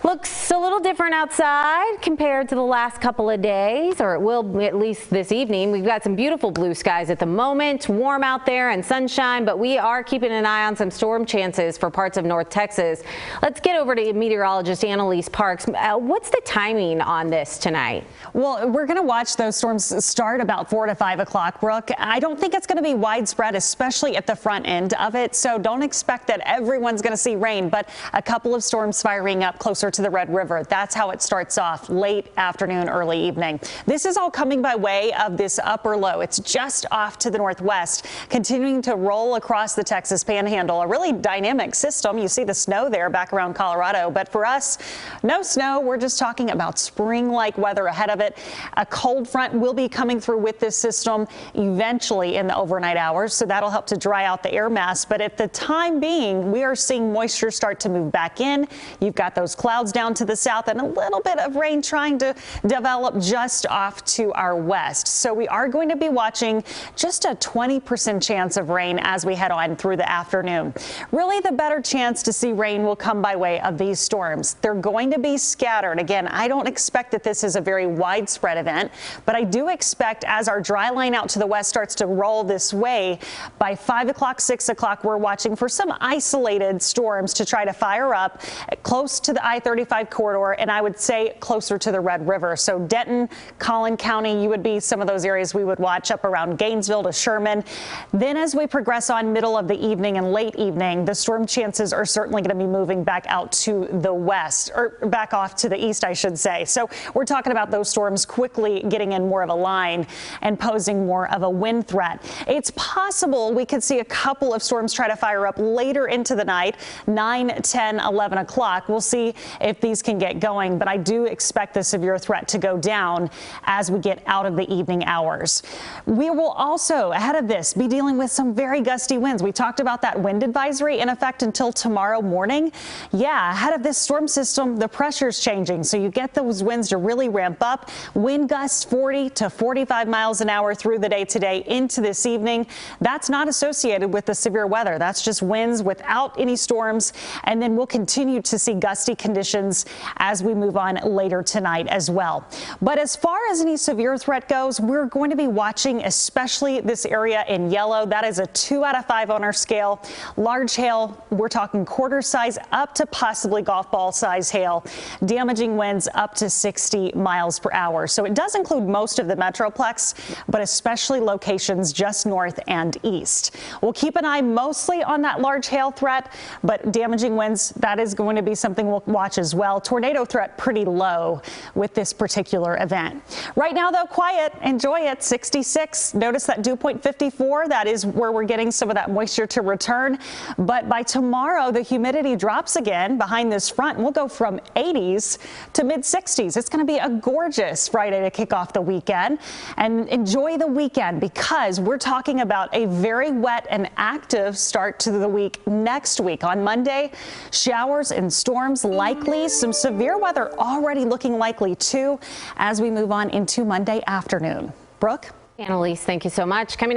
Looks a little different outside compared to the last couple of days, or it will at least this evening. We've got some beautiful blue skies at the moment, warm out there and sunshine, but we are keeping an eye on some storm chances for parts of North Texas. Let's get over to meteorologist Annalise Parks. What's the timing on this tonight? Well, we're going to watch those storms start about 4 to 5 o'clock, Brooke. I don't think it's going to be widespread, especially at the front end of it, so don't expect that everyone's going to see rain, but a couple of storms firing up closer to the Red River. That's how it starts off late afternoon, early evening. This is all coming by way of this upper low. It's just off to the northwest, continuing to roll across the Texas Panhandle. A really dynamic system. You see the snow there back around Colorado, but for us, no snow. We're just talking about spring-like weather ahead of it. A cold front will be coming through with this system eventually in the overnight hours, so that'll help to dry out the air mass. But at the time being, we are seeing moisture start to move back in. You've got those clouds down to the south and a little bit of rain trying to develop just off to our west. So we are going to be watching just a 20% chance of rain as we head on through the afternoon. Really, the better chance to see rain will come by way of these storms. They're going to be scattered. Again, I don't expect that this is a very widespread event, but I do expect as our dry line out to the west starts to roll this way, by 5 o'clock, 6 o'clock, we're watching for some isolated storms to try to fire up close to the I-35 corridor, and I would say closer to the Red River. So Denton, Collin County, you would be some of those areas we would watch up around Gainesville to Sherman. Then as we progress on middle of the evening and late evening, the storm chances are certainly going to be moving back out to the west, or back off to the east, I should say. So we're talking about those storms quickly getting in more of a line and posing more of a wind threat. It's possible we could see a couple of storms try to fire up later into the night, 9, 10, 11 o'clock. We'll see if these can get going, but I do expect the severe threat to go down as we get out of the evening hours. We will also, ahead of this, be dealing with some very gusty winds. We talked about that wind advisory in effect until tomorrow morning. Yeah, ahead of this storm system, the pressure's changing, so you get those winds to really ramp up. Wind gusts 40 to 45 miles an hour through the day today into this evening. That's not associated with the severe weather. That's just winds without any storms, and then we'll continue to see gusty conditions as we move on later tonight as well. But as far as any severe threat goes, we're going to be watching especially this area in yellow. That is a 2 out of 5 on our scale. Large hail, we're talking quarter size up to possibly golf ball size hail, damaging winds up to 60 miles per hour. So it does include most of the Metroplex, but especially locations just north and east. We'll keep an eye mostly on that large hail threat, but damaging winds, that is going to be something we'll watch as well. Tornado threat pretty low with this particular event. Right now, though, quiet. Enjoy it. 66. Notice that dew point 54. That is where we're getting some of that moisture to return. But by tomorrow, the humidity drops again behind this front. We'll go from 80s to mid 60s. It's going to be a gorgeous Friday to kick off the weekend. And enjoy the weekend because we're talking about a very wet and active start to the week next week. On Monday, showers and storms likely. Some severe weather already looking likely too as we move on into Monday afternoon. Brooke? Annalise, thank you so much. Coming up